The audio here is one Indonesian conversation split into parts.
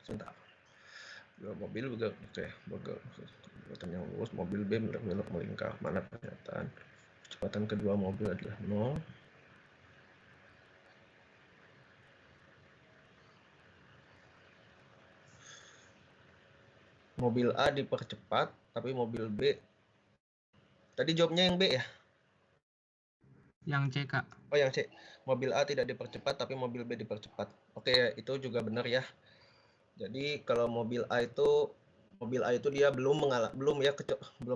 Sebentar. Mobil bergerak kecepatan yang lurus, mobil B belok melingkar. Mana pernyataan? Kecepatan kedua mobil adalah 0. Mobil A dipercepat, tapi mobil B. Tadi jawabnya yang B ya? Yang C, Kak. Oh, yang C. Mobil A tidak dipercepat, tapi mobil B dipercepat. Oke, itu juga benar ya. Jadi kalau mobil A itu dia belum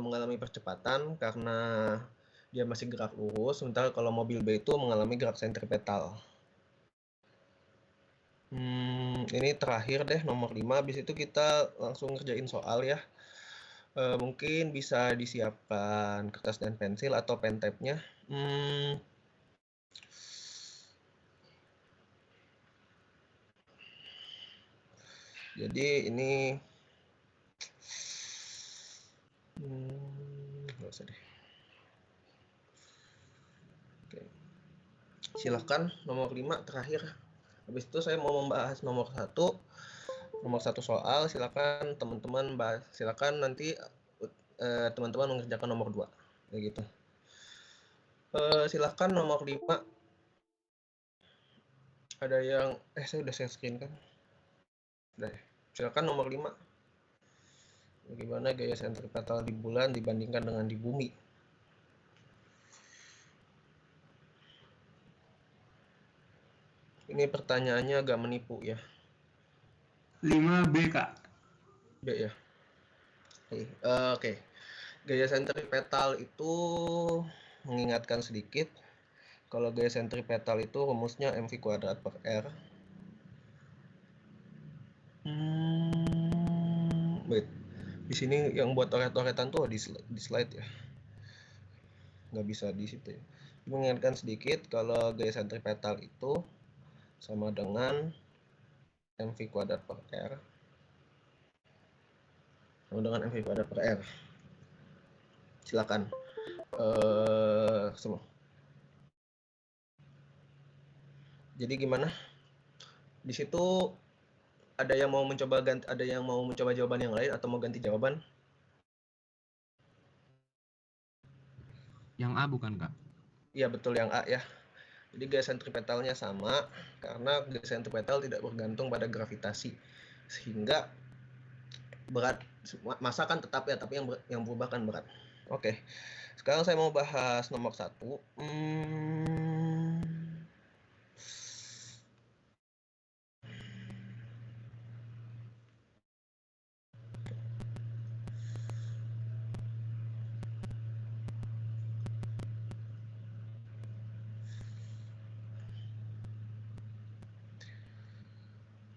mengalami percepatan karena dia masih gerak lurus, sementara kalau mobil B itu mengalami gerak sentripetal. Ini terakhir deh, nomor 5. Habis itu kita langsung ngerjain soal ya. Mungkin bisa disiapkan kertas dan pensil atau pen tab-nya. Jadi ini nggak usah deh. Oke. Silahkan nomor 5 terakhir. Habis itu saya mau membahas nomor 1 soal. Silakan teman-teman bahas. Silakan nanti teman-teman mengerjakan nomor 2. Kayak gitu. Silakan nomor 5. Ada yang saya udah share screen kan? Udah. Silakan nomor 5. Bagaimana gaya sentripetal di bulan dibandingkan dengan di bumi? Ini pertanyaannya agak menipu ya. 5B, Kak. B ya. Oke. Gaya sentripetal itu mengingatkan sedikit. Kalau gaya sentripetal itu rumusnya mv kuadrat per r. Wait. Di sini yang buat coret-coretan tuh di slide ya. Nggak bisa di situ ya. Mengingatkan sedikit kalau gaya sentripetal itu sama dengan mv kuadrat per r. Sama dengan mv kuadrat per r. Silakan. Semua. Jadi gimana? Di situ ada yang mau mencoba jawaban yang lain atau mau ganti jawaban? Yang A bukan, Kak? Iya, betul yang A ya. Jadi gaya sentripetalnya sama karena gaya sentripetal tidak bergantung pada gravitasi. Sehingga berat massa kan tetap ya, tapi yang berubah kan berat. Oke. Sekarang saya mau bahas nomor 1.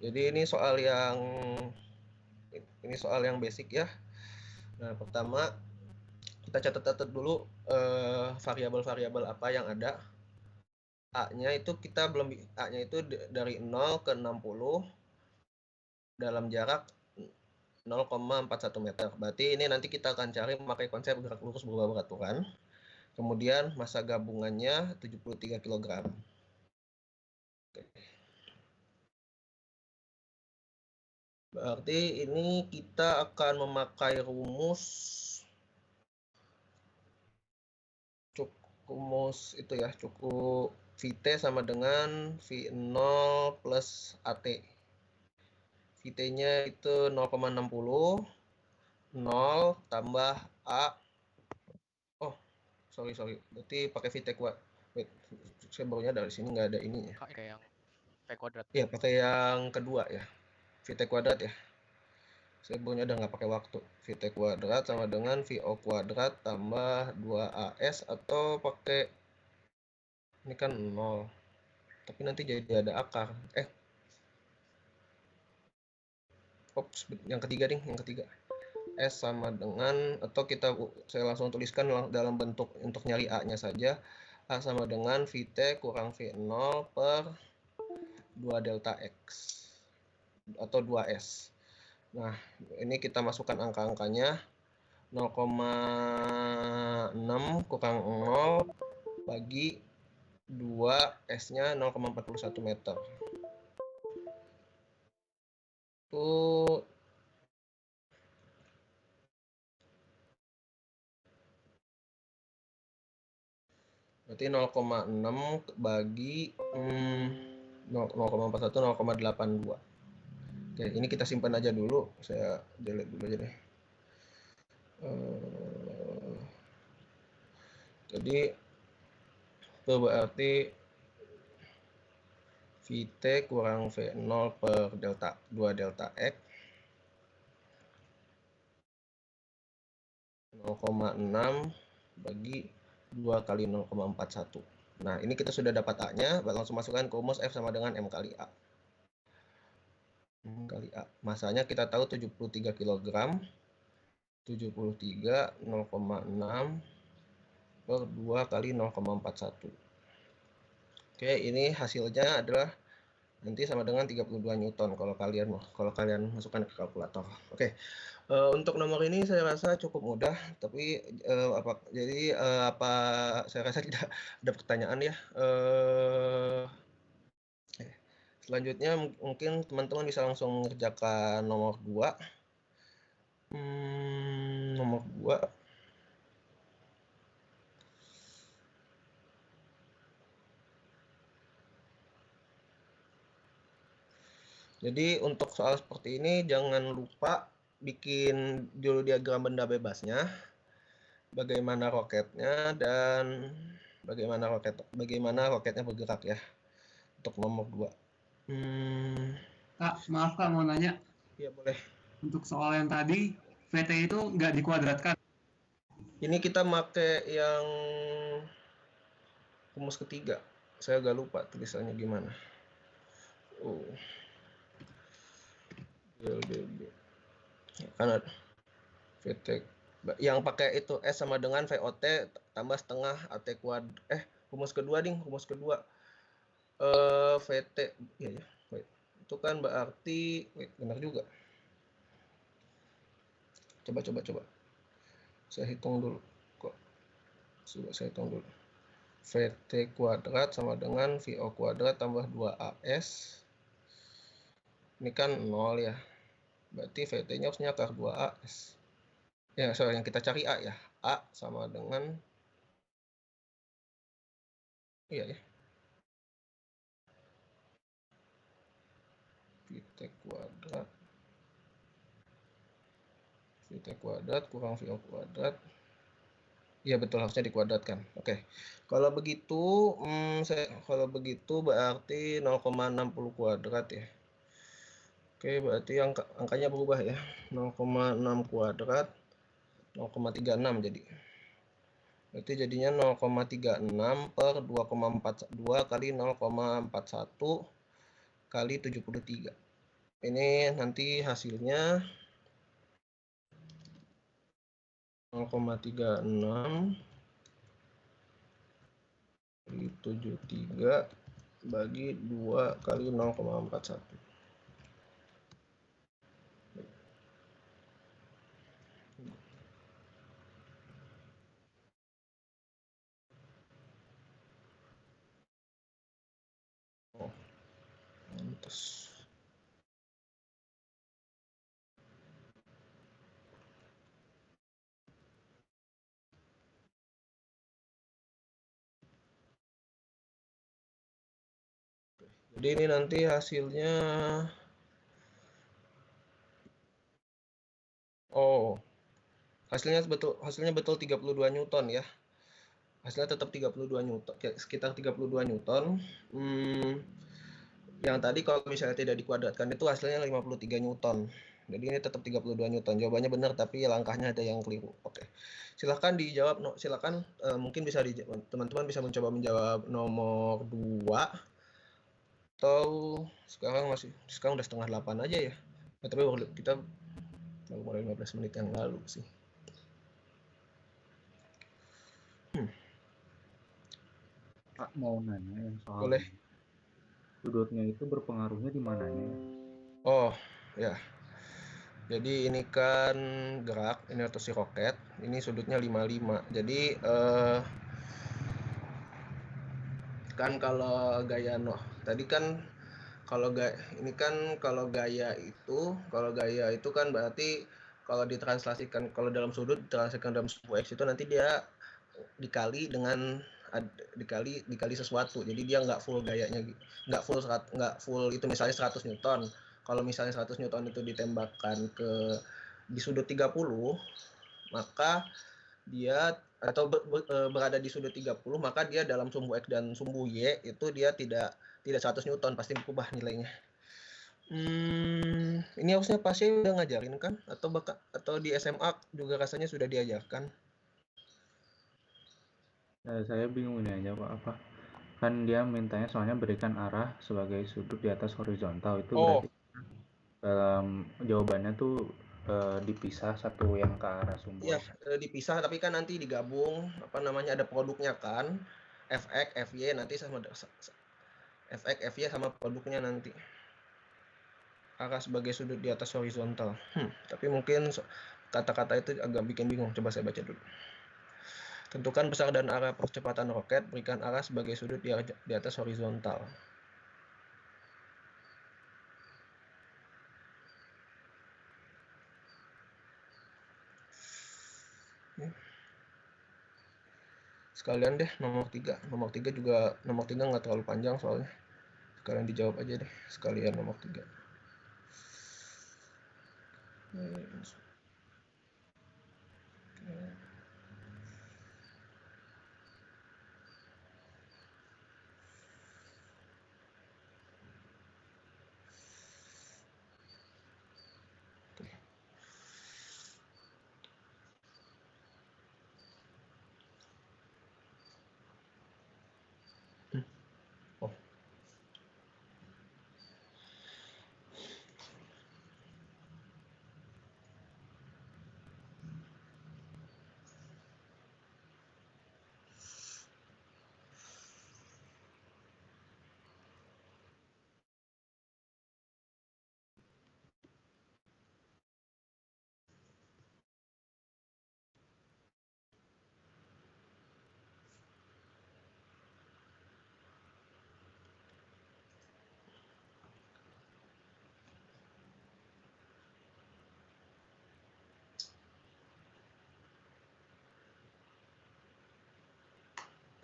Jadi ini soal yang basic ya. Nah, pertama kita catat dulu variabel-variabel apa yang ada. A-nya itu A-nya itu dari 0 ke 60 dalam jarak 0,41 meter. Berarti ini nanti kita akan cari memakai konsep gerak lurus berubah beraturan. Kemudian massa gabungannya 73 kg. Berarti ini kita akan memakai rumus itu ya, cukup Vt sama dengan V0 plus AT. Vt-nya itu 0,60, 0 tambah A. Oh, sorry. Berarti pakai Vt kuat. Wait, saya barunya dari sini nggak ada ininya. Kayak yang V kuadrat. Iya, pakai yang kedua ya. Vt kuadrat ya. Saya barunya udah nggak pakai waktu. Vt kuadrat sama dengan Vo kuadrat tambah 2AS atau pakai ini kan 0. Tapi nanti jadi ada akar. Yang ketiga. S sama dengan, atau saya langsung tuliskan dalam bentuk untuk nyari A-nya saja. A sama dengan Vt kurang V0 per 2 delta X atau 2S. Nah, ini kita masukkan angka-angkanya. 0,6 kurang 0 bagi 2, S-nya 0,41 meter. berarti 0,6 bagi 0,41 0,82. Oke, ini kita simpan aja dulu. Saya delete dulu aja deh. Jadi itu berarti Vt kurang V0 per delta 2 delta X 0,6 bagi 2 kali 0,41. Nah, ini kita sudah dapat A-nya, langsung masukkan ke rumus F sama dengan M kali A. Kali A. Masanya kita tahu 73 kg. 73 0,6 per 2 kali 0,41. Oke, ini hasilnya adalah nanti sama dengan 32 Newton kalau kalian masukkan ke kalkulator. Oke. Untuk nomor ini saya rasa cukup mudah, tapi saya rasa tidak ada pertanyaan ya. Selanjutnya mungkin teman-teman bisa langsung mengerjakan nomor 2. Nomor 2. Jadi untuk soal seperti ini jangan lupa bikin dulu diagram benda bebasnya, bagaimana roketnya dan bagaimana roketnya bergerak ya. Untuk nomor 2. Kak, maaf Kak, mau nanya. Iya, boleh. Untuk soal yang tadi, VT itu nggak dikuadratkan. Ini kita pakai yang rumus ketiga. Saya agak lupa tulisannya gimana. Karena VT yang pakai itu S sama dengan VOT tambah setengah AT kuadrat. Rumus kedua. VT ya. Itu kan berarti benar juga. Coba. Saya hitung dulu. Saya hitung dulu. VT kuadrat sama dengan VO kuadrat tambah 2AS. Ini kan 0 ya. Berarti VT-nya harusnya akar 2AS. Ya, yang kita cari A ya. A sama dengan iya ya. VT kuadrat kurang VO kuadrat. Iya betul, harusnya dikuadratkan. Oke. Kalau begitu berarti 0,60 kuadrat ya. Oke, berarti angkanya berubah ya. 0,6 kuadrat 0,36 jadi. Berarti jadinya 0,36 per 2,42 kali 0,41 kali 73. Ini nanti hasilnya 0,36 kali 73 bagi 2 kali 0,41. Pantes. Jadi ini nanti hasilnya hasilnya betul 32 Newton ya. Hasilnya tetap 32 Newton, sekitar 32 Newton. Yang tadi kalau misalnya tidak dikuadratkan itu hasilnya 53 Newton. Jadi ini tetap 32 Newton. Jawabannya benar tapi langkahnya ada yang keliru. Oke. Silahkan dijawab. Mungkin bisa teman-teman bisa mencoba menjawab nomor 2. Atau sekarang udah 7:30 aja ya. Tapi kita baru mulai 15 menit yang lalu sih. Pak mau nanya yang soal Boleh. Sudutnya itu berpengaruhnya di mananya? Oh, ya. Jadi ini kan gerak, ini rotasi roket, ini sudutnya 55. Jadi kan kalau gaya tadi kan ini kan kalau gaya itu kan berarti kalau dalam sudut ditranslasikan dalam sumbu X itu nanti dia dikali sesuatu. Jadi dia nggak full gayanya, nggak full itu misalnya 100 Newton. Kalau misalnya 100 Newton itu ditembakkan di sudut 30, maka dia berada di sudut 30, maka dia dalam sumbu X dan sumbu Y itu dia tidak 100 Newton, pasti berubah nilainya. Ini harusnya pasti udah ngajarin kan? Atau di SMA juga rasanya sudah diajarkan? Saya bingung ini aja Pak, apa? Kan dia mintanya soalnya berikan arah sebagai sudut di atas horizontal, itu berarti dalam jawabannya tuh dipisah satu yang ke arah sumbu Iya, X. dipisah tapi kan nanti digabung, ada produknya kan, Fx, Fy nanti sama Fx, Fy sama produknya nanti. Arah sebagai sudut di atas horizontal. Tapi mungkin kata-kata itu agak bikin bingung. Coba saya baca dulu. Tentukan besar dan arah percepatan roket, berikan arah sebagai sudut di atas horizontal. Sekalian deh nomor 3 juga, nomor 3 nggak terlalu panjang soalnya. Sekalian dijawab aja deh, sekalian nomor 3.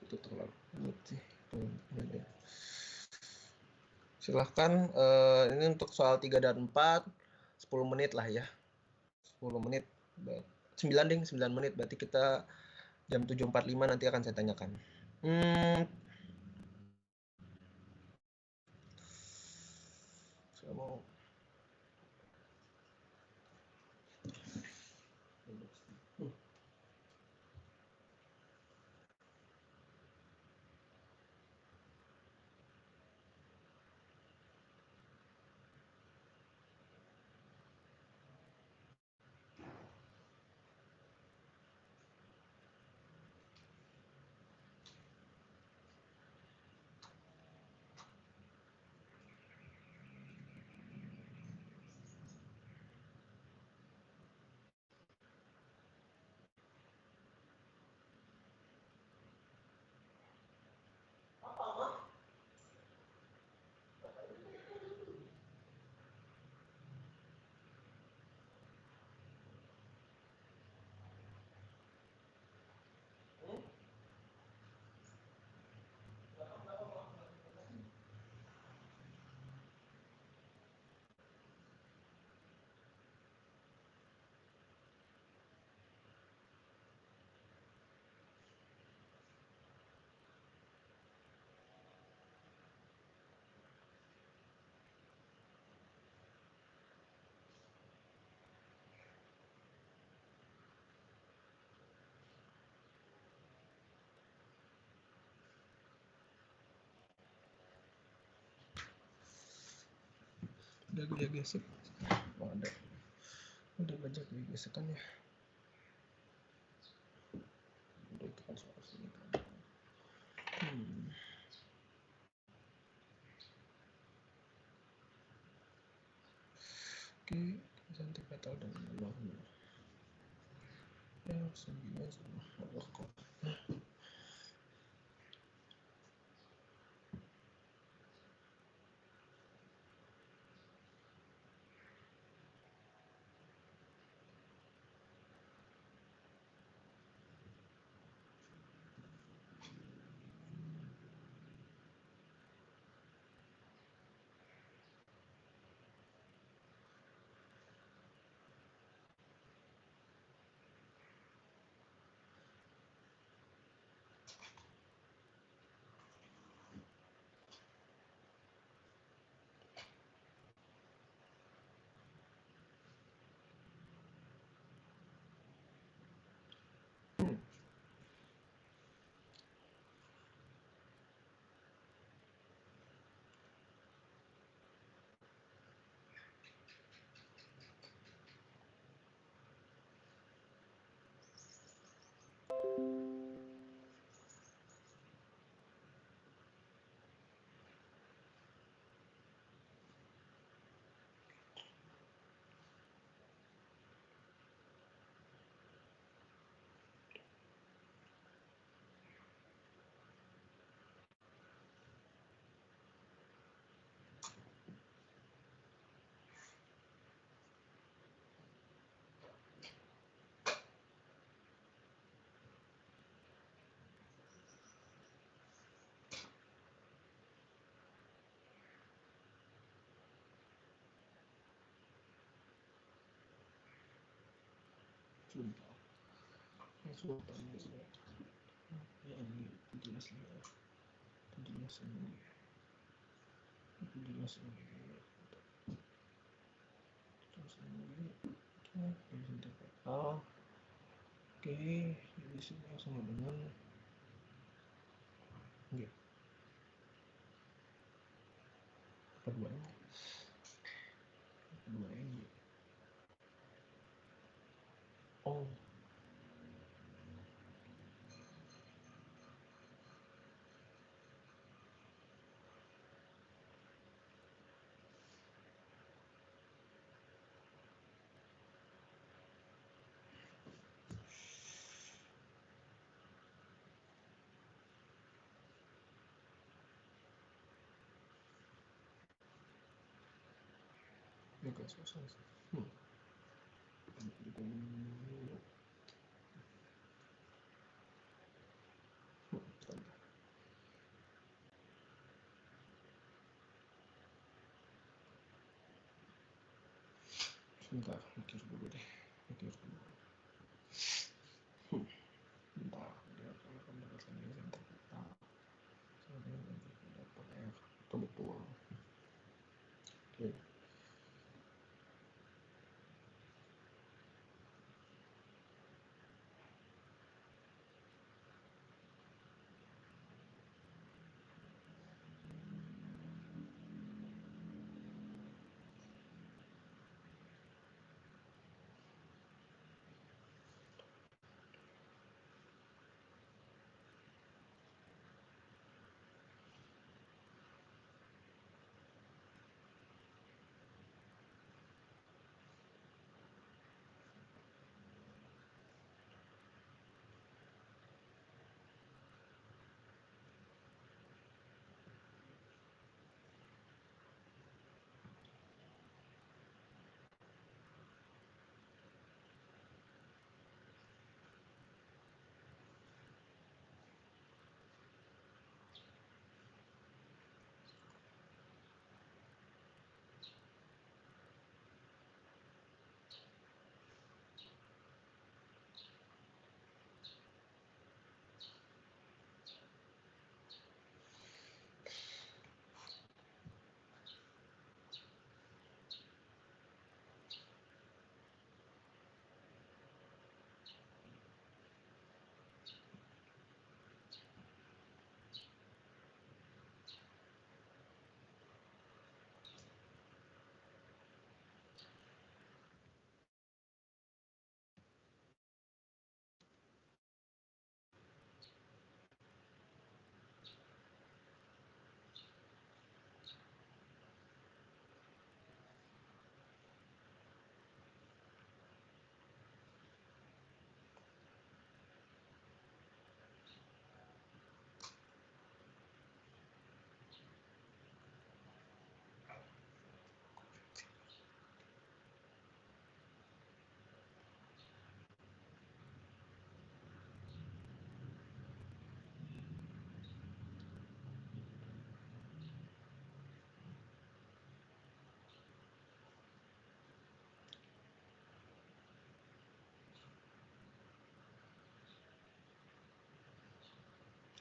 Itu terlalu sih. Silahkan, ini untuk soal 3 dan 4 10 menit lah ya, 10 menit 9 menit, berarti kita jam 7.45 nanti akan saya tanyakan. Saya mau udah gue gesek. Udah bajak gue gesekan ya. Udah itu kan soal sini kan. Oke, cantik petal dan warna. Ya, 9 sama overcoat. Sebentar. Sultan ya ini 17 ini 17 ini 17 ini 17 ini TPA. Oke, jadi sini sama dengan enggak kedua ini oh agak susah sih. Sebentar, mikir dulu deh. Bentar, dia akan mendapatkan yang terbuka. Saya nanti dapat itu betul. Oke.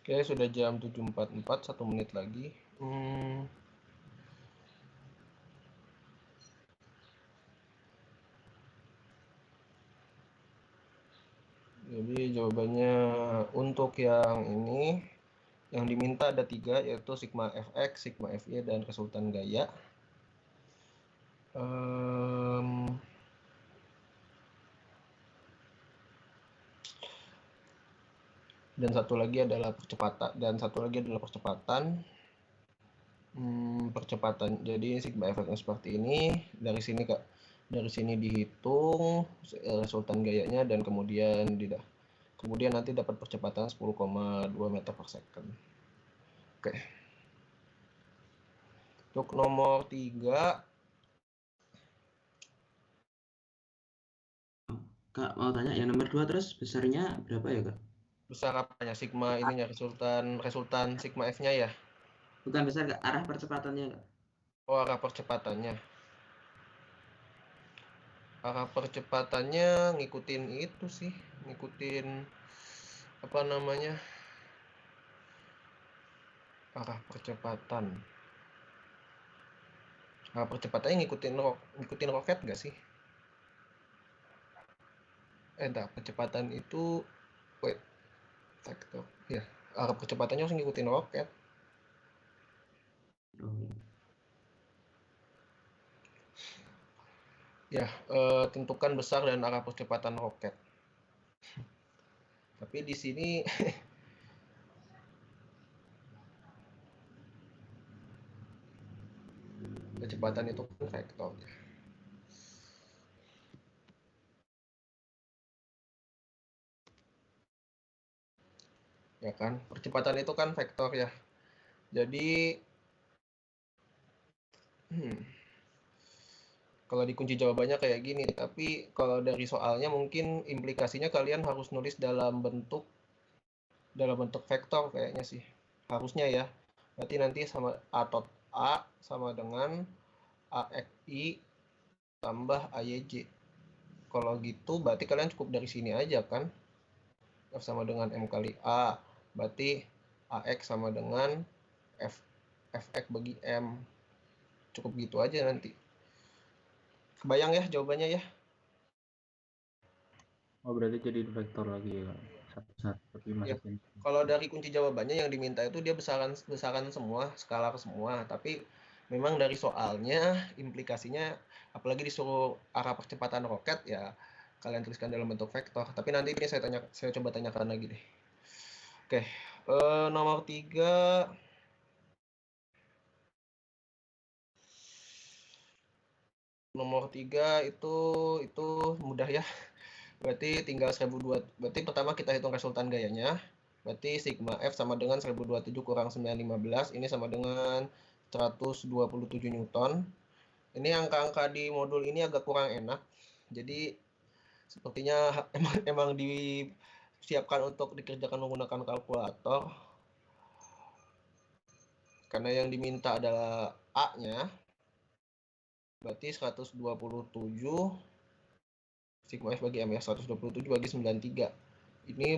Oke, sudah jam 7.44, 1 menit lagi. Jadi jawabannya untuk yang ini, yang diminta ada 3, yaitu Sigma Fx, Sigma Fy, dan resultan gaya. dan satu lagi adalah percepatan. Percepatan. Jadi sigma efeknya seperti ini. Dari sini dihitung resultan gayanya dan kemudian nanti dapat percepatan 10,2 meter per second. Oke. Untuk nomor 3, Kak mau tanya yang nomor 2 terus besarnya berapa ya Kak? besar apanya? Sigma ininya, resultan sigma F-nya ya? Bukan besar Kak, arah percepatannya Kak. Oh, arah percepatannya. Arah percepatannya ngikutin itu sih, ngikutin apa namanya? Arah percepatan. Arah percepatannya ngikutin roket nggak sih? Entar, percepatan itu vektor. Ya, arah percepatannya harus ngikutin roket. Oh. Ya, tentukan besar dan arah percepatan roket. Tapi di sini kecepatan itu kan vektor. Ya kan? Percepatan itu kan vektor ya. Jadi kalau dikunci jawabannya kayak gini, tapi kalau dari soalnya mungkin implikasinya kalian harus nulis dalam bentuk vektor kayaknya sih. Harusnya ya. Berarti nanti sama A sama dengan AXI tambah AYJ. Kalau gitu berarti kalian cukup dari sini aja kan. F sama dengan M kali A. Berarti AX sama dengan Fx bagi M. Cukup gitu aja nanti. Kebayang ya jawabannya ya? Oh, berarti jadi vektor lagi ya, satu-satu tapi masukin. Kalau dari kunci jawabannya yang diminta itu dia besaran semua, skalar semua, tapi memang dari soalnya implikasinya apalagi disuruh arah percepatan roket ya kalian tuliskan dalam bentuk vektor. Tapi nanti ini saya coba tanyakan lagi deh. Oke, nomor 3. Nomor 3 itu mudah ya. Berarti tinggal 1002. Berarti pertama kita hitung resultan gayanya. Berarti sigma F sama dengan 1027 kurang 915. Ini sama dengan 127 Newton. Ini angka-angka di modul ini agak kurang enak. Jadi sepertinya emang disiapkan untuk dikerjakan menggunakan kalkulator. Karena yang diminta adalah A-nya. Berarti 127 sigma F bagi M ya, 127 bagi 93. Ini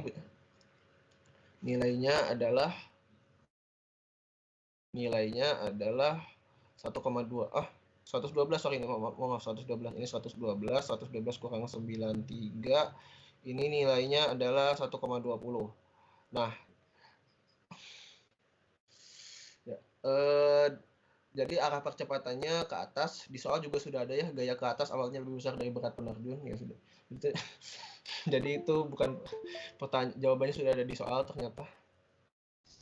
nilainya adalah 1,2. 112, sorry, maaf 112. Ini 112 kurang 93. Ini nilainya adalah 1,20. Nah, ya, jadi arah percepatannya ke atas. Di soal juga sudah ada ya, gaya ke atas awalnya lebih besar dari berat penerjun ya sudah. Jadi itu bukan jawabannya sudah ada di soal ternyata.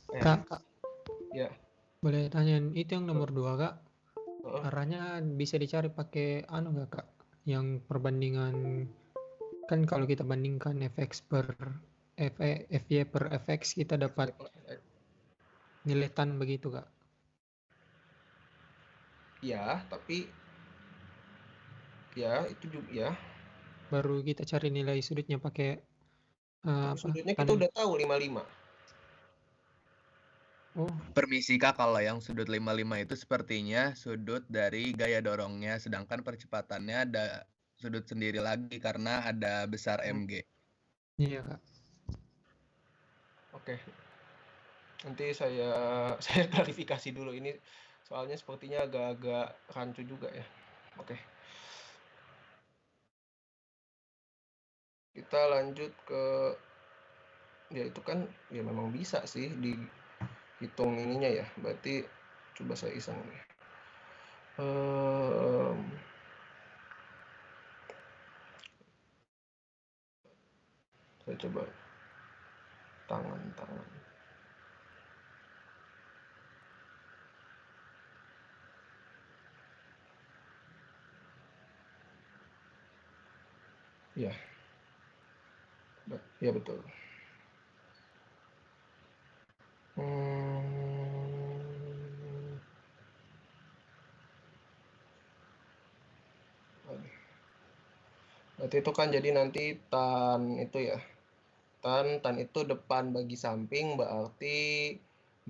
Kak, Ya. boleh tanyain itu yang nomor 2 Kak? Arahnya bisa dicari pakai nggak Kak? Yang perbandingan kan kalau kita bandingkan fx per fy per fx kita dapat nilai tan begitu Kak? Ya, tapi ya itu juga ya. Baru kita cari nilai sudutnya pakai sudutnya kita udah tahu 55. Oh, Permisi Kak, kalau yang sudut 55 itu sepertinya sudut dari gaya dorongnya, sedangkan percepatannya ada sudut sendiri lagi karena ada besar mg. iya Kak. Oke. Nanti saya klarifikasi dulu ini soalnya sepertinya agak-agak rancu juga ya. Oke. Kita lanjut ke ya itu kan ya memang bisa sih dihitung ininya ya. Berarti coba saya iseng nih. Saya coba tangan. Ya. Ya betul. Berarti itu kan jadi nanti tan itu ya. Tan itu depan bagi samping berarti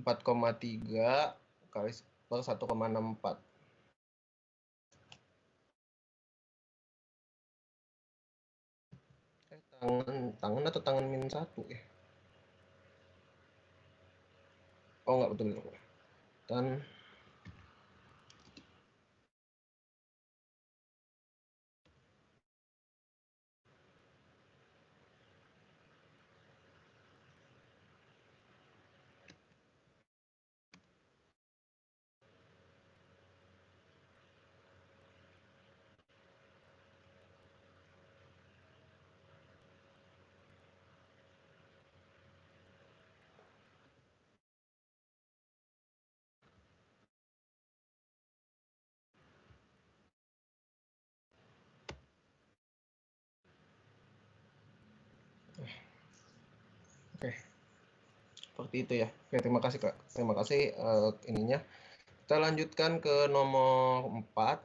4,3 kali per 1,64. Tangan atau tangan min 1 ya? Oh enggak, betul. Tan Oke. Seperti itu ya. Oke, terima kasih Kak. Terima kasih ininya. Kita lanjutkan ke nomor 4.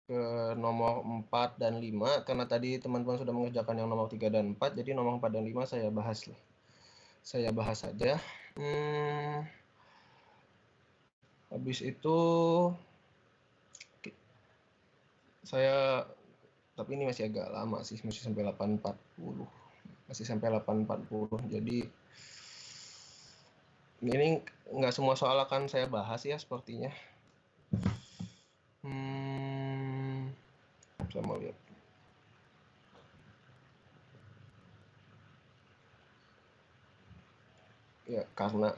Ke nomor 4 dan 5 karena tadi teman-teman sudah mengerjakan yang nomor 3 dan 4, jadi nomor 4 dan 5 saya bahas saja. Habis itu saya, tapi ini masih agak lama sih, masih sampai 8.40. Jadi ini nggak semua soal akan saya bahas ya sepertinya. Saya mau lihat. Ya, karena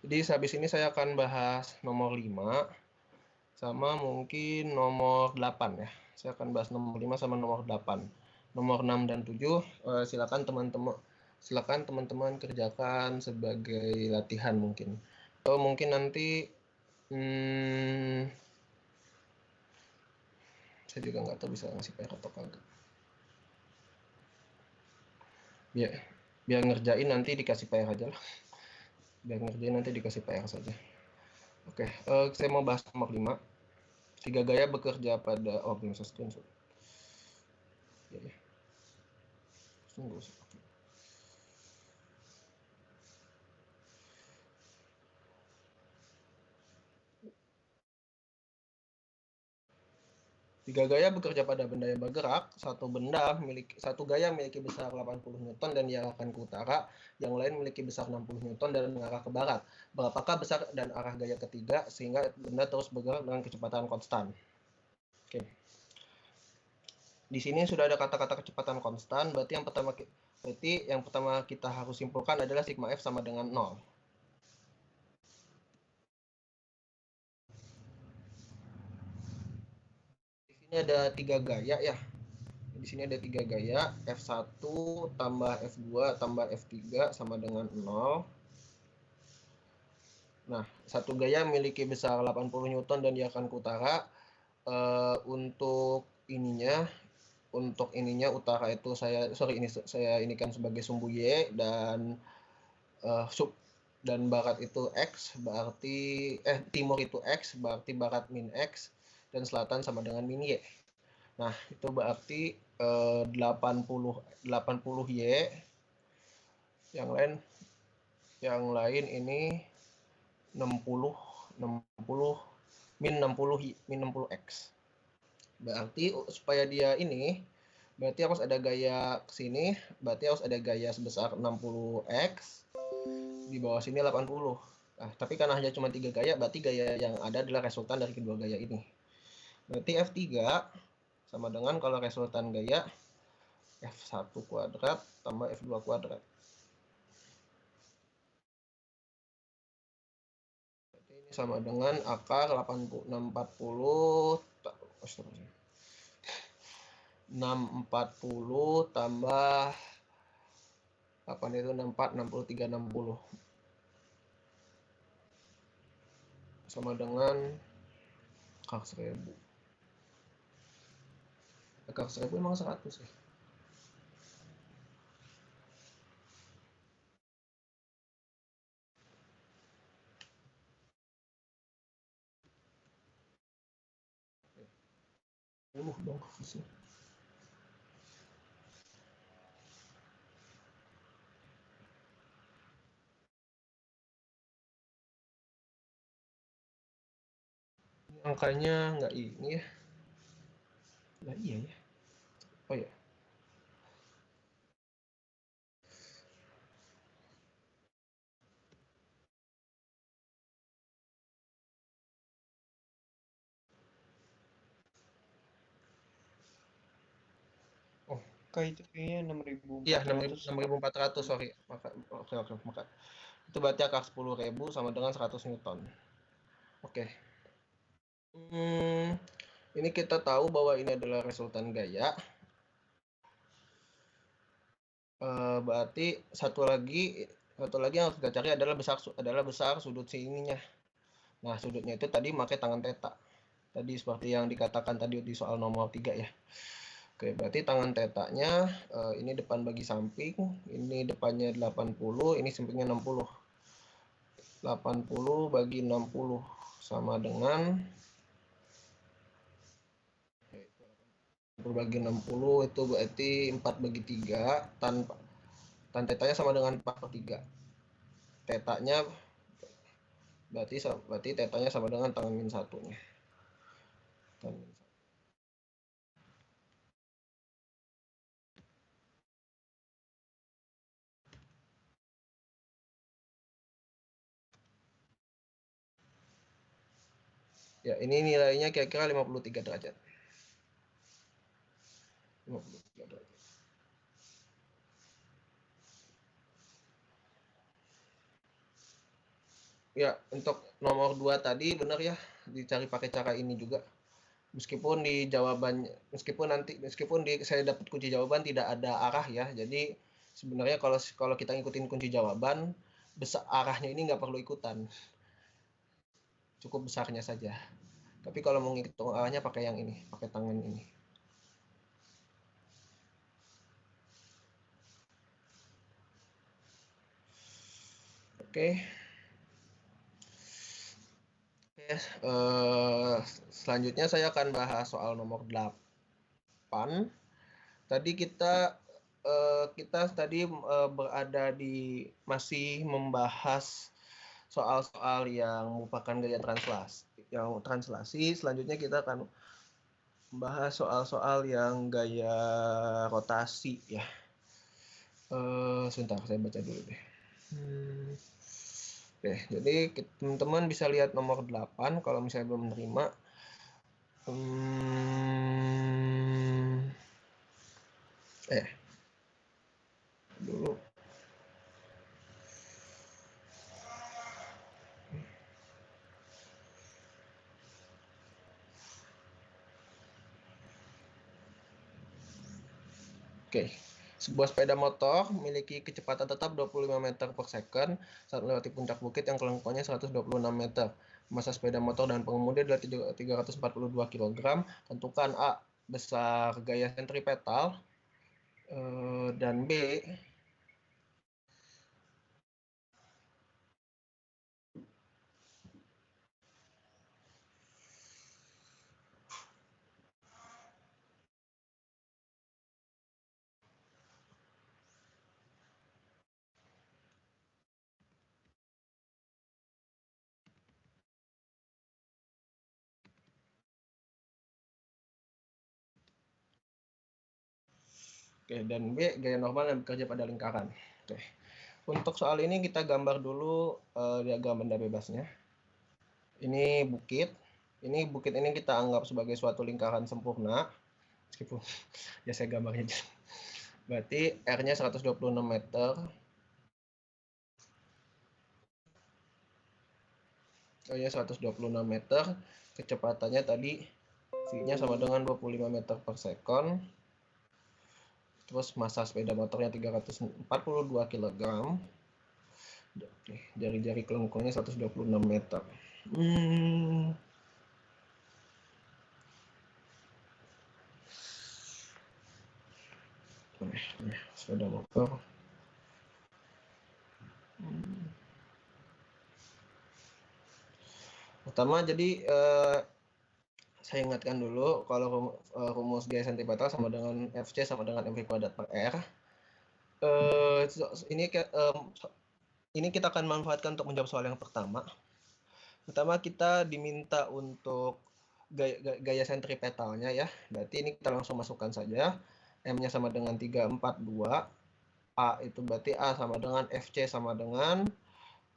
jadi habis ini saya akan bahas nomor 5 sama mungkin nomor 8 ya. Saya akan bahas nomor 5 sama nomor 8. Nomor 6 dan 7 silakan teman-teman kerjakan sebagai latihan mungkin. Atau mungkin nanti saya juga nggak tahu bisa ngasih PR atau kagak. Biar ngerjain nanti dikasih PR aja lah. Saja. Oke, saya mau bahas nomor 5. 3 gaya bekerja pada organisasi screenshot. Ya. Tunggu. 3 gaya bekerja pada benda yang bergerak. Satu gaya memiliki besar 80 Newton dan diarahkan ke utara, yang lain memiliki besar 60 Newton dan mengarah ke barat. Berapakah besar dan arah gaya ketiga sehingga benda terus bergerak dengan kecepatan konstan? Oke. Di sini sudah ada kata-kata kecepatan konstan, berarti yang pertama kita harus simpulkan adalah sigma F sama dengan 0. Ini ada 3 gaya ya. Di sini ada 3 gaya, F1 tambah F2 tambah F3 sama dengan 0. Nah, satu gaya memiliki besar 80 Newton dan dia akan ke utara. Untuk ininya utara itu saya inikan sebagai sumbu Y dan dan barat itu X, berarti timur itu X, berarti barat min X dan selatan sama dengan min Y. Nah, itu berarti 80 Y. Yang lain ini 60 min 60 X. Berarti supaya dia ini berarti harus ada gaya ke sini, berarti harus ada gaya sebesar 60 X. Di bawah sini 80. Nah, tapi karena hanya cuma 3 gaya, berarti gaya yang ada adalah resultan dari kedua gaya ini. Berarti F3 sama dengan kalau resultan gaya F1 kuadrat tambah F2 kuadrat. Berarti ini sama dengan akar 640 tambah 8 itu 64, 63, 60. Sama dengan akar 1000. Akar 1000 emang 100 ya? Dong. Angkanya nggak ini ya? Nggak iya ya? Oh ya. Itu kayaknya 6.400. Iya, 6.400, sorry. Maka itu berarti akar 10.000 sama dengan 100 Newton. Oke. Ini kita tahu bahwa ini adalah resultan gaya. Berarti satu lagi yang harus kita cari adalah besar sudut sininya. Nah, sudutnya itu tadi pakai tangan theta. Tadi seperti yang dikatakan tadi di soal nomor 3 ya. Oke, berarti tangan tetanya ini depan bagi samping, ini depannya 80, ini sampingnya 60. 80 bagi 60 sama dengan 80 bagi 60 itu berarti 4 bagi 3, tan tetanya sama dengan 4/3. Tetanya berarti tetanya sama dengan tan min 1-nya. Ya, ini nilainya kira-kira 53 derajat. 53 derajat. Ya, untuk nomor 2 tadi benar ya, dicari pakai cara ini juga. Meskipun di jawaban, meskipun saya dapat kunci jawaban tidak ada arah ya. Jadi sebenarnya kalau kita ngikutin kunci jawaban, arahnya ini nggak perlu ikutan. Cukup besarnya saja. Tapi kalau mau ngitung arahnya pakai yang ini, pakai tangan ini. Oke. Selanjutnya saya akan bahas soal nomor 8. Tadi kita tadi berada di masih membahas soal-soal yang merupakan gaya translasi. Selanjutnya kita akan membahas soal-soal yang gaya rotasi ya. Sebentar, saya baca dulu deh. Oke, jadi teman-teman bisa lihat nomor 8 kalau misalnya belum menerima. Dulu. Oke. Sebuah sepeda motor memiliki kecepatan tetap 25 meter per second saat melewati puncak bukit yang kelengkuannya 126 meter. Massa sepeda motor dan pengemudi adalah 342 kg. Tentukan A, besar gaya sentripetal, dan B, Oke, dan B, gaya normal yang bekerja pada lingkaran. Oke. Untuk soal ini kita gambar dulu diagram benda bebasnya. Ini bukit. Bukit ini kita anggap sebagai suatu lingkaran sempurna. Meskipun ya saya gambarnya. Berarti R-nya 126 meter. R-nya 126 meter. Kecepatannya tadi V-nya sama dengan 25 meter per second. Terus massa sepeda motornya 342 kg. Jari-jari kelengkungnya 126 meter. Sepeda motor. Pertama, jadi saya ingatkan dulu kalau rumus gaya sentripetal sama dengan Fc sama dengan mv kuadrat per r. Ini kita akan manfaatkan untuk menjawab soal yang pertama. Pertama, kita diminta untuk gaya sentripetalnya ya. Berarti ini kita langsung masukkan saja. M-nya sama dengan 342. A itu berarti A sama dengan Fc sama dengan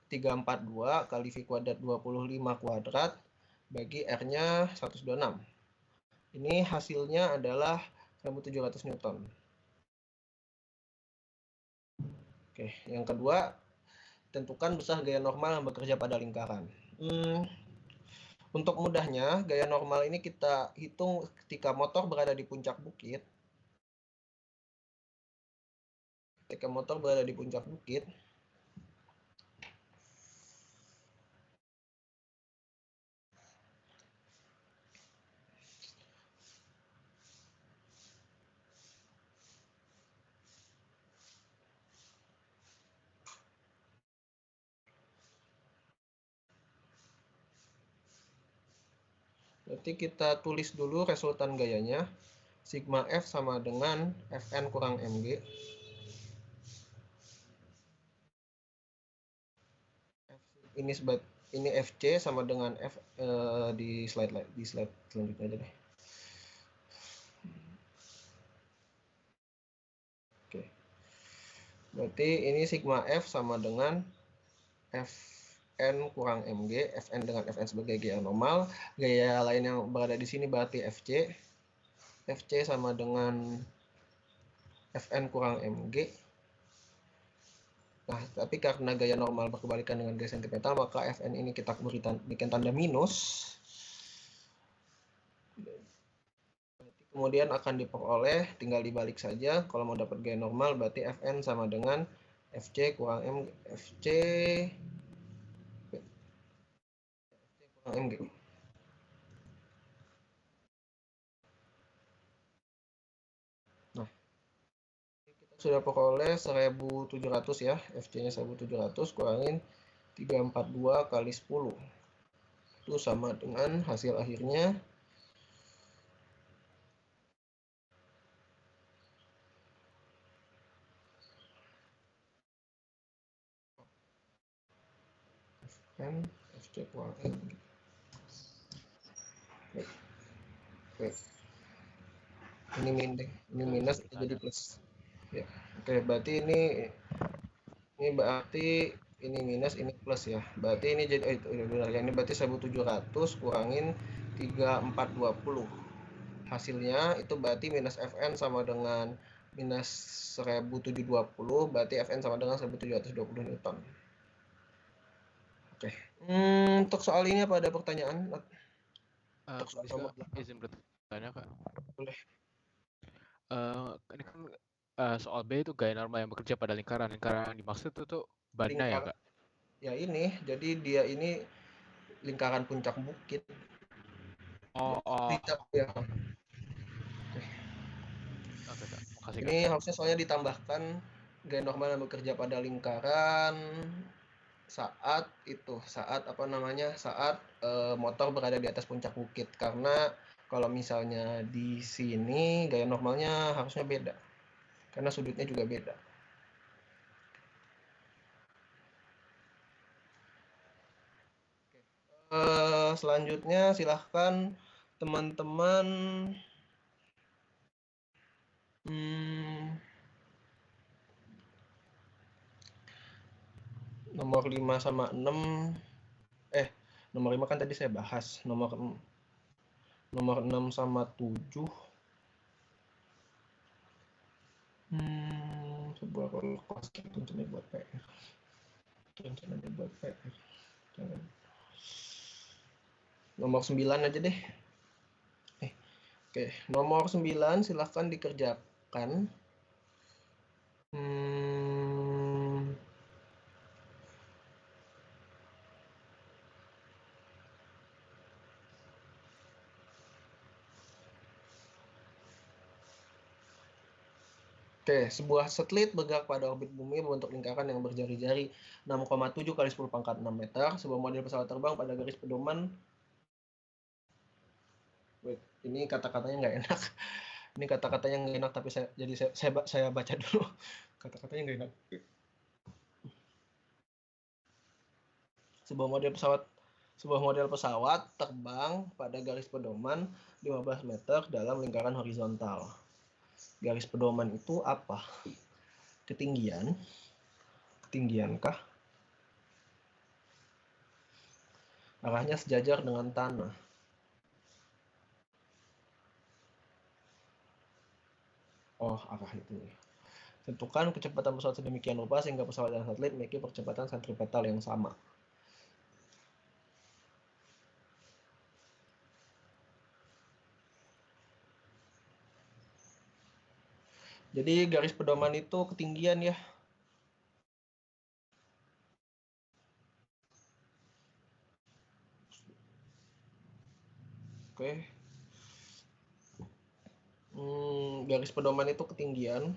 342 kali V kuadrat 25 kuadrat bagi R-nya 126. Ini hasilnya adalah 1700 Newton. Oke, yang kedua, tentukan besar gaya normal yang bekerja pada lingkaran. Untuk mudahnya, gaya normal ini kita hitung ketika motor berada di puncak bukit. Ketika motor berada di puncak bukit, berarti kita tulis dulu resultan gayanya. Sigma F sama dengan Fn kurang Mg. Ini Fc sama dengan F di slide selanjutnya aja deh. Oke. Berarti ini sigma F sama dengan Fn kurang Mg, Fn dengan Fn sebagai gaya normal. Gaya lain yang berada di sini berarti Fc. Fc sama dengan Fn kurang Mg. Nah, tapi karena gaya normal berkebalikan dengan gaya sentripetal, maka Fn ini kita bikin tanda minus. Kemudian akan diperoleh, tinggal dibalik saja. Kalau mau dapat gaya normal, berarti Fn sama dengan Fc kurang Mg. Fc kurang Mg. Nah, kita sudah peroleh 1700 ya. Fc-nya 1700 kurangin 342 kali 10. Itu sama dengan hasil akhirnya Fc kurang Mg. Oke. Ini minus jadi plus. Ya. Oke, berarti ini berarti ini minus, ini plus ya. Berarti ini jadi benar ya. Ini berarti 1700 kurangin 3420. Hasilnya itu berarti minus Fn sama dengan minus 1720, berarti Fn sama dengan 1720 Newton. Oke. Untuk soal ini apa ada pertanyaan? Izin bertanya, Kak. Boleh. Ini kan soal B itu gaya normal yang bekerja pada lingkaran. Lingkaran yang dimaksud itu bannya ya, Kak? Ya ini, jadi dia ini lingkaran puncak bukit. Ya. Oke, Kak. Makasih, Kak. Ini harusnya soalnya ditambahkan gaya normal yang bekerja pada lingkaran saat motor berada di atas puncak bukit, karena kalau misalnya di sini gaya normalnya harusnya beda karena sudutnya juga beda. Selanjutnya silahkan teman-teman nomor 5 sama 6 nomor 5 kan tadi saya bahas, nomor 6 sama 7 sebuah kelas tentunya buat PR. Jangan. Nomor 9 aja deh. Oke, nomor 9 silahkan dikerjakan Hmm, Oke, sebuah satelit bergerak pada orbit bumi membentuk lingkaran yang berjari-jari 6,7 kali 10 pangkat 6 meter. Sebuah model pesawat terbang pada garis pedoman. Wait, ini kata-katanya nggak enak. Ini kata-katanya nggak enak, tapi saya baca dulu. Kata-katanya nggak enak. Sebuah model pesawat terbang pada garis pedoman 15 meter dalam lingkaran horizontal. Garis pedoman itu apa? Ketinggian? Ketinggiankah? Arahnya sejajar dengan tanah. Oh, arah itu ya. Tentukan kecepatan pesawat sedemikian rupa sehingga pesawat dan satelit memiliki percepatan sentripetal yang sama. Jadi garis pedoman itu ketinggian ya. Oke. Garis pedoman itu ketinggian.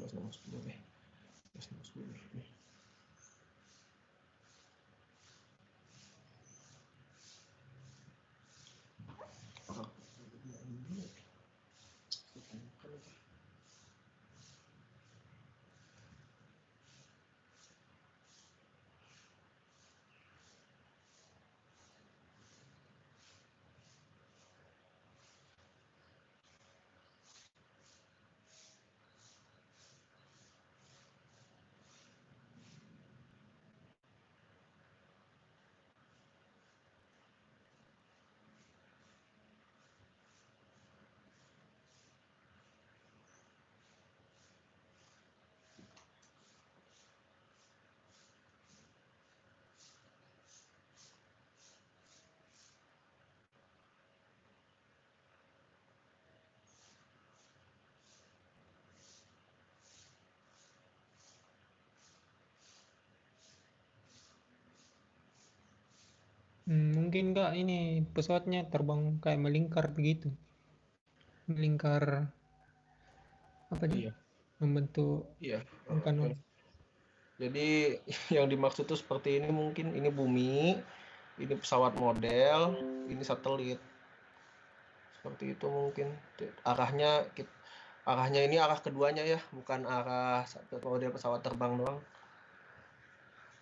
Nomor 10 deh. 10. Mungkin Kak ini pesawatnya terbang kayak melingkar begitu. Melingkar apa dia? Iya. Membentuk Iya. lingkaran. Jadi yang dimaksud tuh seperti ini, mungkin ini bumi, ini pesawat model, ini satelit. Seperti itu mungkin. Arahnya ini arah keduanya ya, bukan arah model pesawat terbang doang.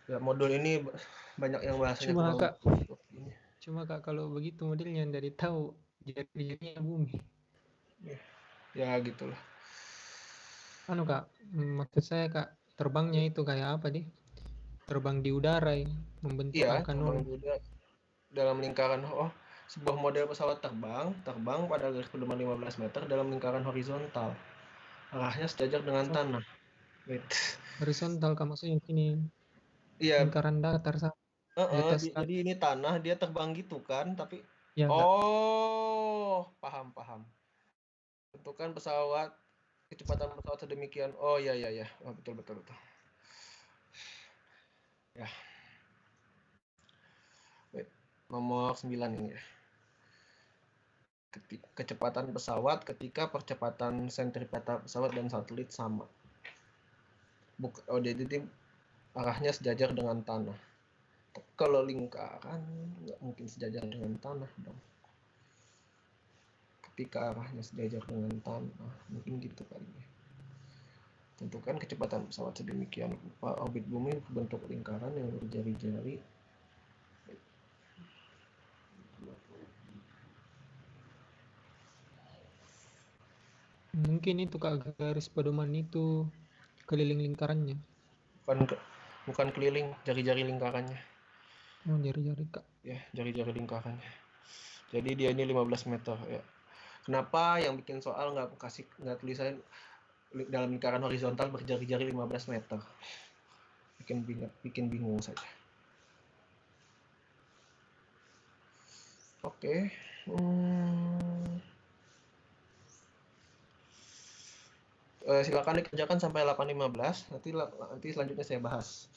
Ya, modul ini banyak yang bahasanya Cuma kurang Kak, seperti ini. cuma Kak kalau begitu modelnya dari tahu jadinya bumi. Ya gitulah. Anu Kak, maksud saya Kak, terbangnya itu kayak apa deh? Terbang di udara ya, membentuk Iya, angka terbang nol. juga dalam lingkaran sebuah model pesawat terbang pada garis pedoman 15 meter dalam lingkaran horizontal. Arahnya sejajar dengan tanah. Wait. Horizontal Kak, maksudnya ini Iya, lingkaran datar di atas Kak. jadi ini tanah, dia terbang gitu kan, tapi Ya Kak. oh, paham. Tentukan kecepatan pesawat sedemikian. Oh ya. Oh, betul. Ya. Wait. Nomor 9 ini ya. Kecepatan pesawat ketika percepatan sentripetal pesawat dan satelit sama. Jadi arahnya sejajar dengan tanah. Kalau lingkaran nggak mungkin sejajar dengan tanah dong. Ketika arahnya sejajar dengan tanah, mungkin gitu kali ya. Tentukan kecepatan pesawat sedemikian rupa orbit bumi berbentuk lingkaran yang berjari-jari. Mungkin itu Kak, garis pedoman itu keliling lingkarannya. Bukan keliling, jari-jari lingkarannya. Oh, jari-jari Kak. Ya, jari-jari lingkarannya. Jadi dia ini 15 meter ya. Kenapa yang bikin soal nggak tulisan dalam lingkaran horizontal berjari-jari 15 meter. Bikin bingung saja. Oke. Silakan dikerjakan sampai 8.15. Nanti selanjutnya saya bahas.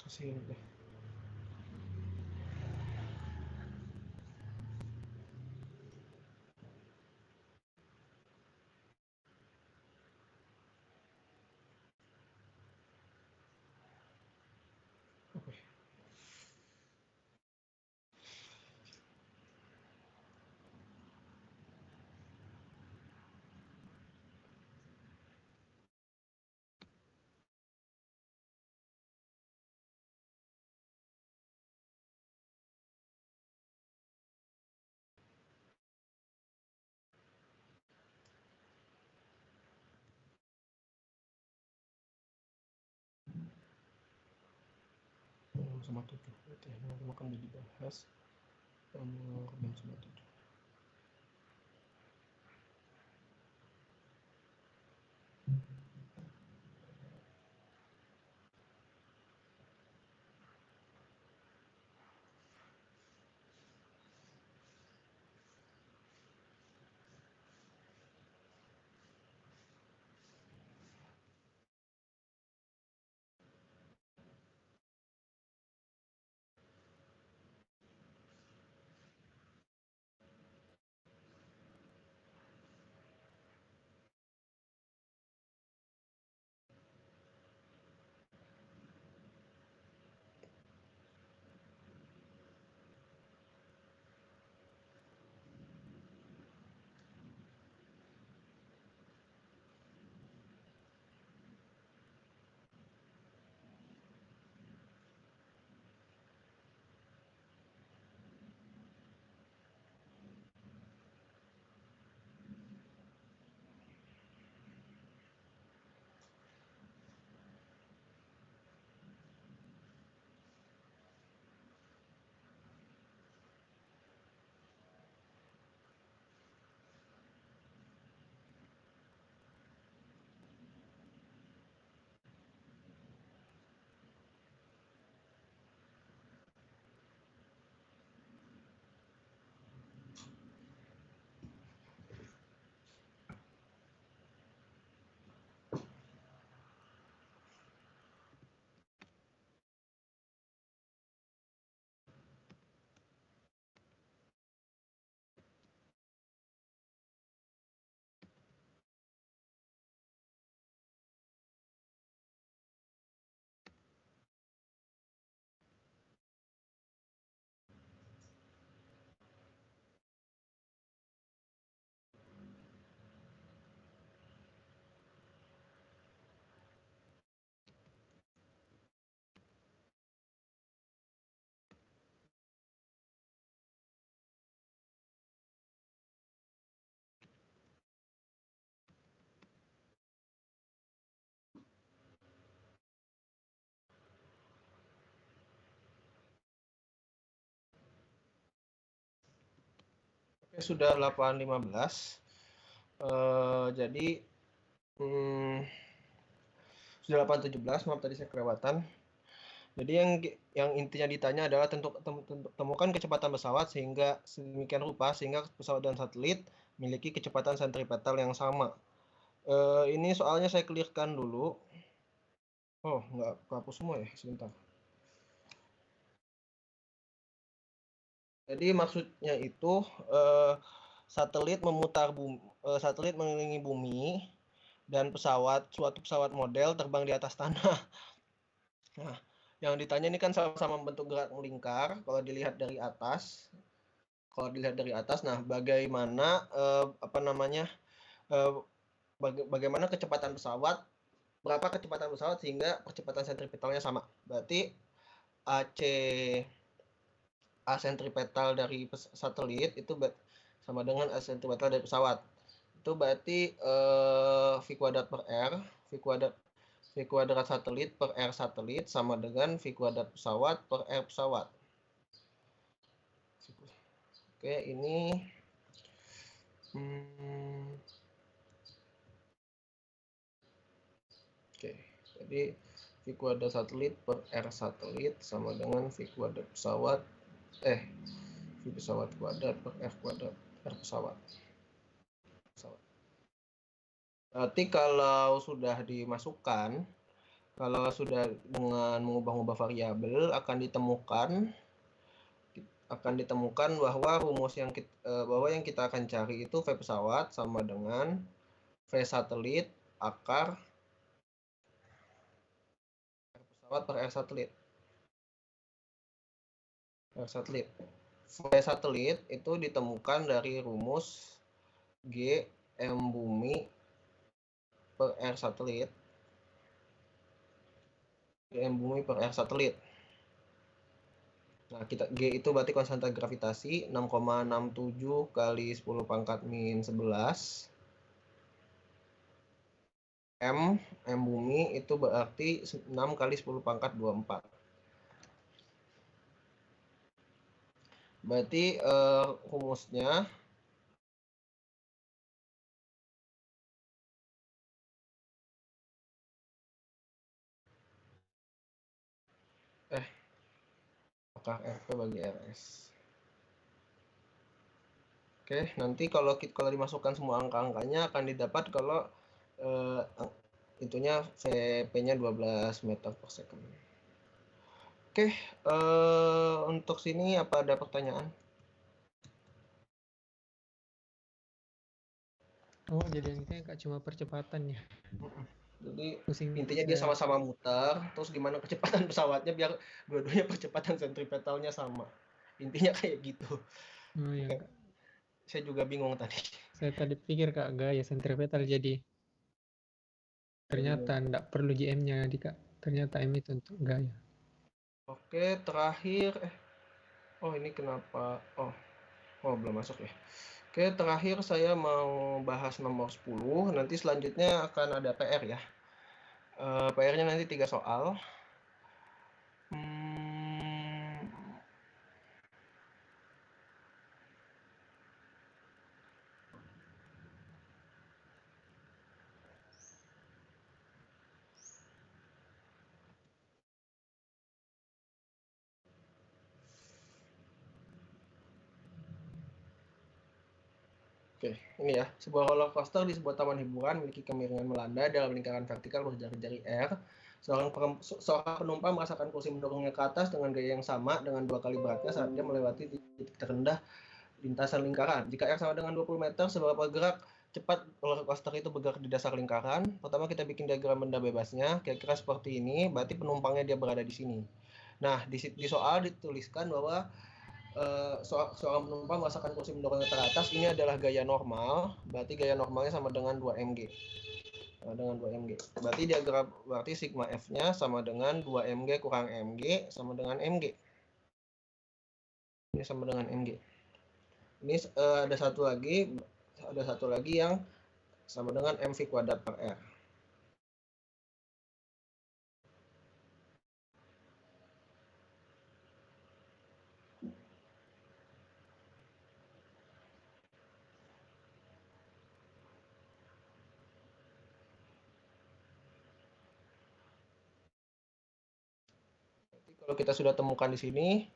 Kasihin deh. Oke. sama 7. Berarti nomor 5 kan udah dibahas. Nomor 6 sama 7. Oke, sudah 8.15. Jadi sudah 8.17, maaf tadi saya kelewatan. Jadi yang intinya ditanya adalah temukan kecepatan pesawat sehingga sedemikian rupa sehingga pesawat dan satelit memiliki kecepatan sentripetal yang sama. Ini soalnya saya clearkan dulu. Oh, nggak kehapus semua ya, sebentar. Jadi maksudnya itu satelit satelit mengelilingi bumi dan suatu pesawat model terbang di atas tanah. Nah, yang ditanya ini kan sama-sama bentuk gerak melingkar. Kalau dilihat dari atas, nah bagaimana bagaimana kecepatan pesawat, berapa kecepatan pesawat sehingga percepatan sentripetalnya sama. Berarti A sentripetal dari satelit itu sama dengan A sentripetal dari pesawat. Itu berarti V kuadrat per R, V kuadrat satelit per R satelit sama dengan V kuadrat pesawat per R pesawat. Oke, ini oke, jadi V kuadrat satelit per R satelit sama dengan V kuadrat pesawat V pesawat kuadrat per R kuadrat R pesawat. Berarti kalau sudah dimasukkan, kalau sudah dengan mengubah-ubah variabel akan ditemukan bahwa rumus yang kita akan cari itu V pesawat sama dengan V satelit akar R pesawat per R satelit. V satelit itu ditemukan dari rumus G M bumi per R satelit. G M bumi per R satelit. Nah, G itu berarti konstanta gravitasi 6,67 kali 10 pangkat min 11. M bumi itu berarti 6 kali 10 pangkat 24. Berarti rumusnya akar RP bagi RS. Oke, nanti kalau dimasukkan semua angka-angkanya akan didapat kalau itunya VP-nya 12 meter per second. Oke, untuk sini apa ada pertanyaan? Oh, jadi intinya Kak cuma percepatan ya. Jadi Pusing intinya dia sama-sama muter, terus gimana kecepatan pesawatnya biar dua-duanya percepatan sentripetalnya sama. Intinya kayak gitu. Oh iya, Kayak, Kak. saya juga bingung tadi. Saya tadi pikir Kak gaya sentripetal jadi ternyata enggak perlu GM-nya di Kak. Ternyata M itu untuk gaya. Oke, terakhir oh ini kenapa? Oh belum masuk ya. Oke, terakhir saya mau bahas nomor 10. Nanti selanjutnya akan ada PR ya. PR-nya nanti 3 soal. Oke, ini ya. Sebuah roller coaster di sebuah taman hiburan memiliki kemiringan melanda dalam lingkaran vertikal berjari-jari R. Seorang penumpang merasakan kursi mendorongnya ke atas dengan gaya yang sama dengan 2 kali beratnya saat dia melewati titik terendah lintasan lingkaran. Jika R sama dengan 20 meter, seberapa gerak cepat roller coaster itu bergerak di dasar lingkaran? Pertama kita bikin diagram benda bebasnya, kira-kira seperti ini, berarti penumpangnya dia berada di sini. Nah, di soal dituliskan bahwa seorang penumpang merasakan kursi mendorongnya ke atas, ini adalah gaya normal, berarti gaya normalnya sama dengan 2 mg. Berarti sigma F-nya sama dengan 2 mg kurang mg sama dengan mg. Ini sama dengan mg. Ini ada satu lagi yang sama dengan mv kuadrat per r. Kalau kita sudah temukan di sini,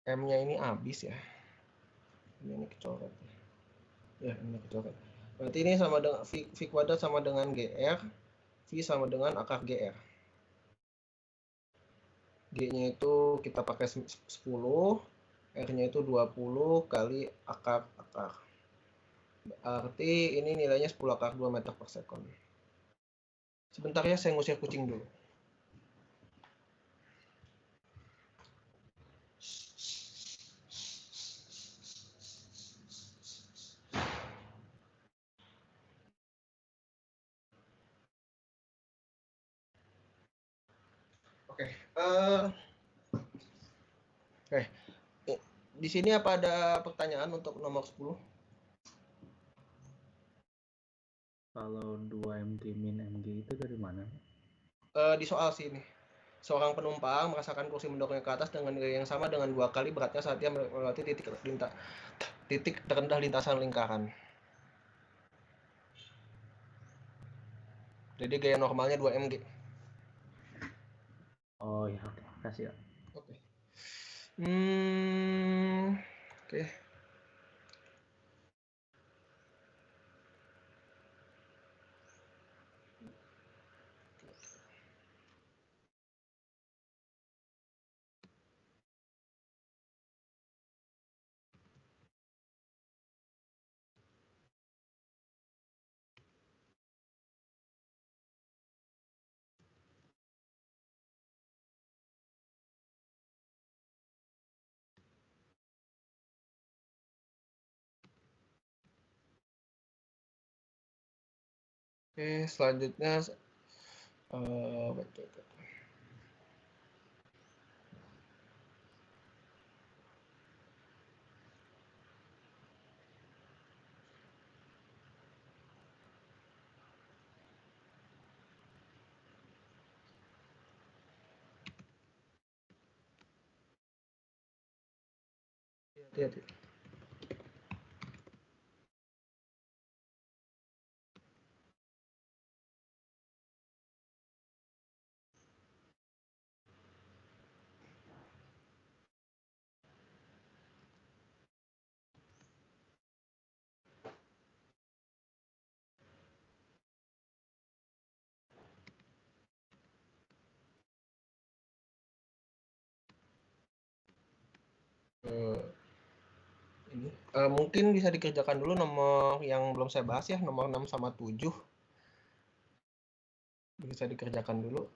M-nya ini habis ya. Ini kecoret. Ya, ini kecoret. Berarti ini sama dengan V kuadrat sama dengan GR, V sama dengan akar GR. G-nya itu kita pakai 10, R-nya itu 20 kali akar. Berarti ini nilainya 10 akar 2 meter per second. Sebentar ya, saya ngusir kucing dulu. Oke. Di sini apa ada pertanyaan untuk nomor 10? Kalau 2 mg min mg itu dari mana? Di soal sini. Seorang penumpang merasakan kursi mendorongnya ke atas dengan gaya yang sama dengan 2 kali beratnya saat dia melewati titik terendah lintasan lingkaran. Jadi gaya normalnya 2 mg. Oh ya, oke. Makasih ya. Oke. Oke. Oke, selanjutnya Hati-hati. Ini mungkin bisa dikerjakan dulu nomor yang belum saya bahas ya, nomor 6 sama 7. Bisa dikerjakan dulu.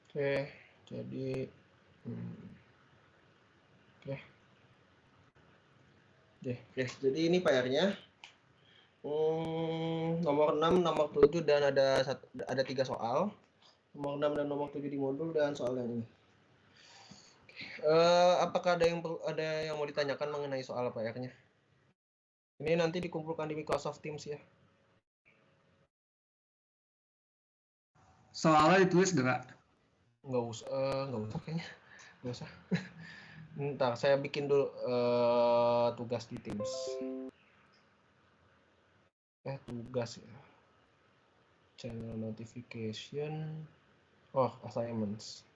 Oke, jadi oke. Oke, jadi ini PR-nya. Nomor 6, nomor 7 dan ada 3 soal. Nomor 6 dan nomor 7 di modul dan soal yang ini. Apakah ada yang mau ditanyakan mengenai soal PR-nya? Ini nanti dikumpulkan di Microsoft Teams ya. Soalnya ditulis gak? Nggak usah kayaknya. Nggak usah. Ntar saya bikin dulu tugas di Teams. Tugas ya. Channel notification. Oh, assignments.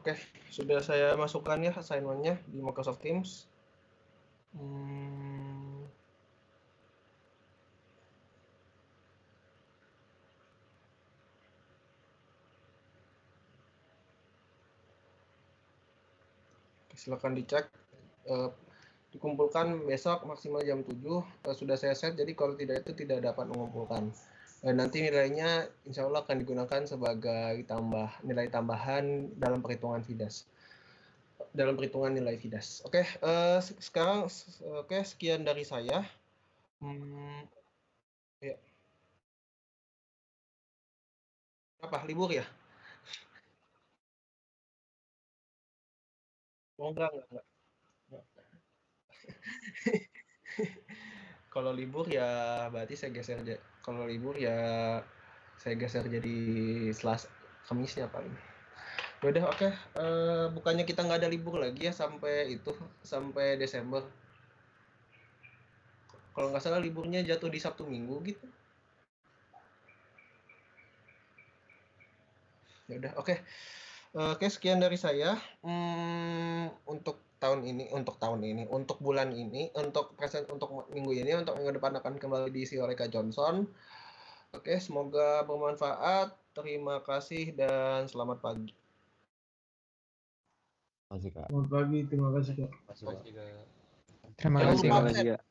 Oke, sudah saya masukkan ya assignment-nya di Microsoft Teams. Silakan dicek. Dikumpulkan besok maksimal jam 7. Sudah saya set, jadi kalau tidak itu tidak dapat mengumpulkan. Nanti nilainya insya Allah akan digunakan sebagai nilai tambahan dalam perhitungan FIDAS. Dalam perhitungan nilai FIDAS. Oke, sekarang sekian dari saya. Ya. Apa, libur ya? Oh, enggak. Kalau libur ya berarti saya geser aja. Kalau libur ya saya geser jadi Selasa, Kamisnya paling. Yaudah, oke. Bukannya kita nggak ada libur lagi ya sampai Desember. Kalau nggak salah liburnya jatuh di Sabtu Minggu gitu. Yaudah, oke. Oke, sekian dari saya. Untuk bulan ini, untuk minggu ini, untuk minggu depan akan kembali diisi oleh Kak Johnson. Oke, semoga bermanfaat. Terima kasih dan selamat pagi. Terima kasih, Kak. Selamat pagi, terima kasih Kak. Terima Jangan kasih. lupa Kak. absen.